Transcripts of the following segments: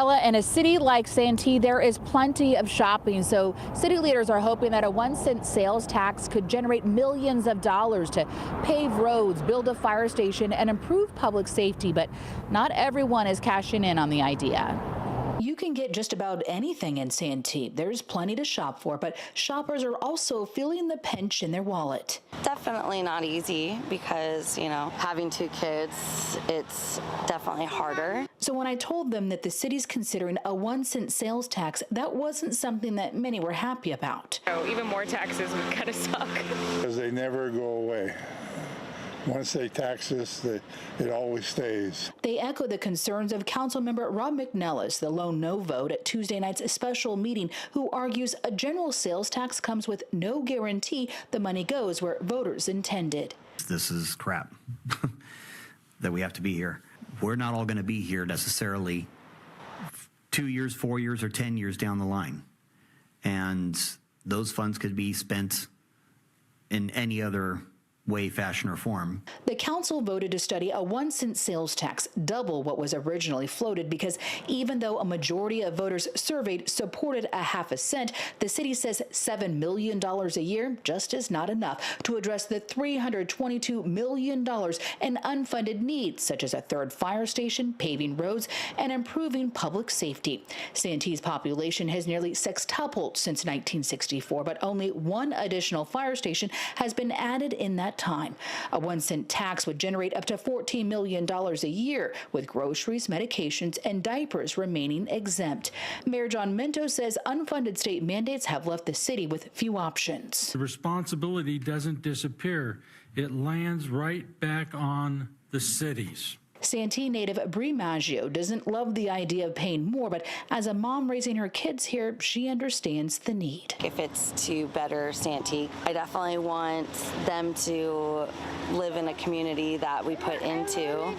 In a city like Santee, there is plenty of shopping, so city leaders are hoping that a 1-cent sales tax could generate millions of dollars to pave roads, build a fire station, and improve public safety. But not everyone is cashing in on the idea. You can get just about anything in Santee. There's plenty to shop for, but shoppers are also feeling the pinch in their wallet. Definitely not easy because, having 2 kids, it's definitely harder. So when I told them that the city's considering a 1-cent sales tax, that wasn't something that many were happy about. Oh, even more taxes would kind of suck. Because they never go away. Once they tax us, it always stays. They echo the concerns of Councilmember Rob McNellis, the lone no vote at Tuesday night's special meeting, who argues a general sales tax comes with no guarantee the money goes where voters intended. This is crap that we have to be here. We're not all going to be here necessarily 2 years, 4 years, or 10 years down the line. And those funds could be spent in any other way, fashion, or form. The council voted to study a 1-cent sales tax, double what was originally floated, because even though a majority of voters surveyed supported a half a cent, the city says $7 million a year just is not enough to address the $322 million in unfunded needs, such as a 3rd fire station, paving roads, and improving public safety. Santee's population has nearly sextupled since 1964, but only 1 additional fire station has been added in that time. A 1-cent tax would generate up to $14 million a year, with groceries, medications, and diapers remaining exempt. Mayor John Minto says unfunded state mandates have left the city with few options. The responsibility doesn't disappear. It lands right back on the cities. Santee native Bree Maggio doesn't love the idea of paying more, but as a mom raising her kids here, she understands the need. If it's to better Santee, I definitely want them to live in a community that we put into.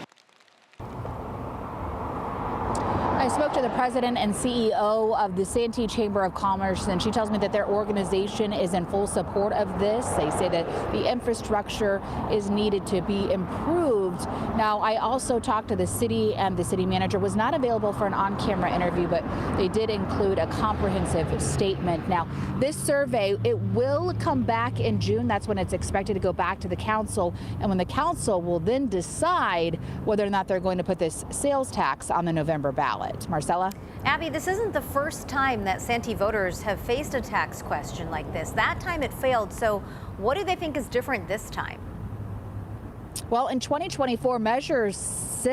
I spoke to the president and CEO of the Santee Chamber of Commerce, and she tells me that their organization is in full support of this. They say that the infrastructure is needed to be improved. Now, I also talked to the city, and the city manager was not available for an on-camera interview, but they did include a comprehensive statement. Now, this survey, it will come back in June. That's when it's expected to go back to the council, and when the council will then decide whether or not they're going to put this sales tax on the November ballot. Marcella? Abby, this isn't the first time that Santee voters have faced a tax question like this. That time it failed. So what do they think is different this time? Well, in 2024, Measure S,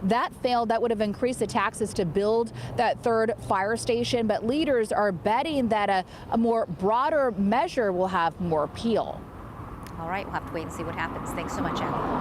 that failed. That would have increased the taxes to build that 3rd fire station. But leaders are betting that a more broader measure will have more appeal. All right, we'll have to wait and see what happens. Thanks so much, Abby.